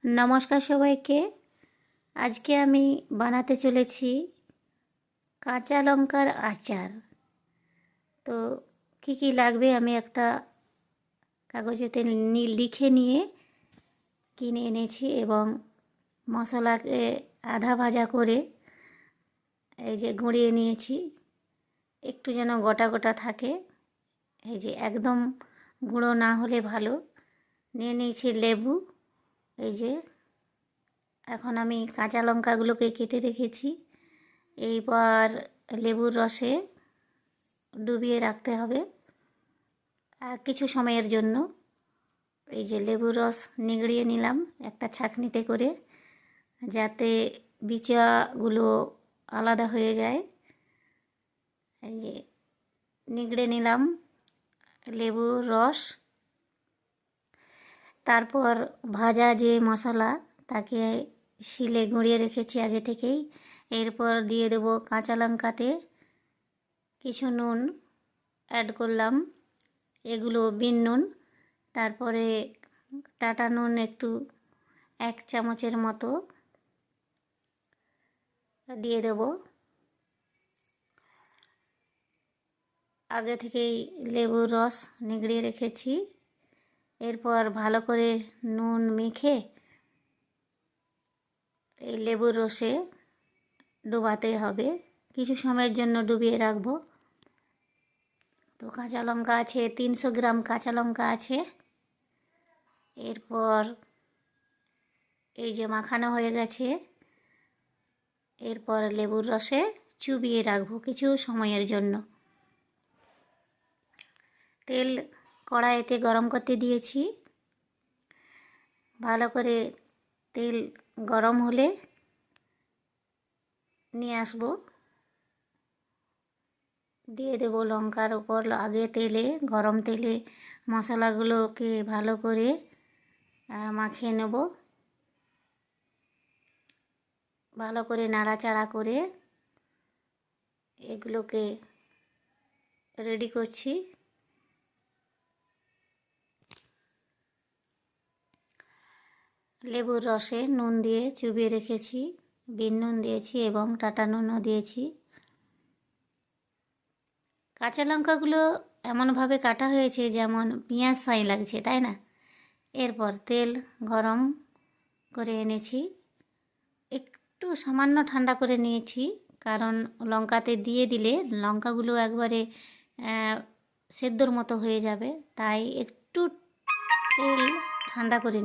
নমস্কার সবাইকে। আজকে আমি বানাতে চলেছি কাঁচা লঙ্কার আচার। তো কি কি লাগবে আমি একটা কাগজেতে লিখে নিয়ে কিনে এনেছি এবং মশলাকে আধা ভাজা করে এই যে গুঁড়িয়ে নিয়েছি, একটু যেন গোটা গোটা থাকে। এই যে একদম গুঁড়ো না হলে ভালো। নিয়ে নিয়েছি লেবু। এই যে এখন আমি কাঁচা লঙ্কাগুলোকে কেটে রেখেছি। এইবার লেবুর রসে ডুবিয়ে রাখতে হবে কিছু সময়ের জন্য। এই যে লেবুর রস নিগড়িয়ে নিলাম একটা ছাঁকনিতে করে, যাতে বিচাগুলো আলাদা হয়ে যায়। এই যে নিগড়ে নিলাম লেবুর রস। তারপর ভাজা যে মশলা তাকে শিলে গুঁড়িয়ে রেখেছি আগে থেকেই। এরপর দিয়ে দেব কাঁচা লঙ্কাতে কিছু নুন অ্যাড করলাম, এগুলো বিন নুন। তারপরে টাটা নুন একটু 1 চামচের মতো দিয়ে দেব। আগে থেকেই লেবুর রস নিগড়িয়ে রেখেছি। এরপর ভালো করে নুন মেখে এই লেবুর রসে ডোবাতে হবে, কিছু সময়ের জন্য ডুবিয়ে রাখবো। তো কাঁচা লঙ্কা আছে 300 গ্রাম কাঁচা লঙ্কা আছে। এরপর এই যে মাখানো হয়ে গেছে, এরপর লেবুর রসে চুবিয়ে রাখবো কিছু সময়ের জন্য। তেল কড়াইতে গরম করতে দিয়েছি। ভালো করে তেল গরম হলে নিয়ে আসবো। দিয়ে দেবো লঙ্কার উপর আগে তেলে, গরম তেলে মশলাগুলোকে ভালো করে মাখিয়ে নেব। ভালো করে নাড়াচাড়া করে এগুলোকে রেডি করছি। লেবুর রসে নুন দিয়ে চুবিয়ে রেখেছি, বিন নুন দিয়েছি এবং টাটা নুনও দিয়েছি। কাঁচা লঙ্কাগুলো এমনভাবে কাটা হয়েছে যেমন পেঁয়াজ সাই লাগছে, তাই না? এরপর তেল গরম করে এনেছি, একটু সামান্য ঠান্ডা করে নিয়েছি, কারণ লঙ্কাতে দিয়ে দিলে লঙ্কাগুলো একবারে সেদ্ধর মতো হয়ে যাবে, তাই একটু তেল ঠান্ডা করে